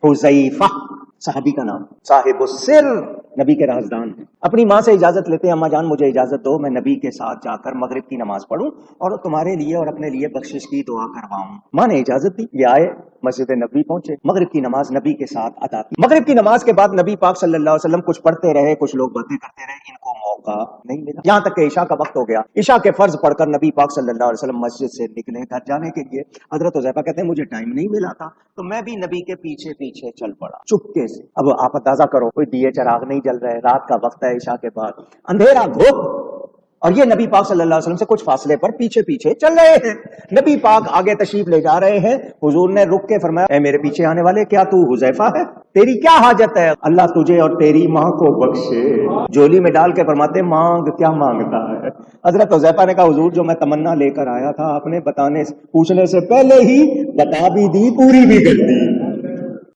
हुज़ैफा साहबी का नाम, साहिबुस्सिर, नबी के राजदान है। अपनी माँ से इजाजत लेते हैं, अम्मा जान मुझे इजाजत दो, मैं नबी के साथ जाकर मगरिब की नमाज पढ़ूं और तुम्हारे लिए और अपने लिए बख्शिश की दुआ करवाऊं। माँ ने इजाजत दी, ये आए मस्जिद नबी पहुंचे, मगरिब की नमाज नबी के साथ अदा की। मगरिब की नमाज के बाद नबी पाक सल्लल्लाहु अलैहि वसल्लम कुछ पढ़ते रहे, कुछ लोग बातें करते रहे, इनको मौका नहीं मिला। यहां तक कि इशा का वक्त हो गया। इशा के फर्ज पढ़कर नबी पाक सल्लल्लाहु अलैहि वसल्लम मस्जिद से निकले घर जाने के लिए। हजरत हुज़ैफा कहते हैं मुझे टाइम नहीं मिला था, तो मैं भी नबी के पीछे पीछे चल पड़ा चुपके से। अब आप अंदाजा करो, कोई दिए चिराग नहीं जल रहे, रात का वक्त है, इशा के बाद अंधेरा घुप, और ये नबी पाक सल्लल्लाहु अलैहि वसल्लम से कुछ फासले पर पीछे पीछे चल रहे हैं। नबी पाक आगे तशरीफ ले जा रहे हैं, हुजूर ने रुक के फरमाया, ए मेरे पीछे आने वाले, क्या तू हुज़ैफा है? तेरी क्या हाजत है? अल्लाह तुझे और तेरी माँ को बख्शे। झोली में डाल के फरमाते, मांग, क्या मांगता है? हजरत हुज़ैफा ने कहा, हुजूर जो मैं तमन्ना लेकर आया था, आपने बताने पूछने से पहले ही बता भी दी, पूरी भी कर दी।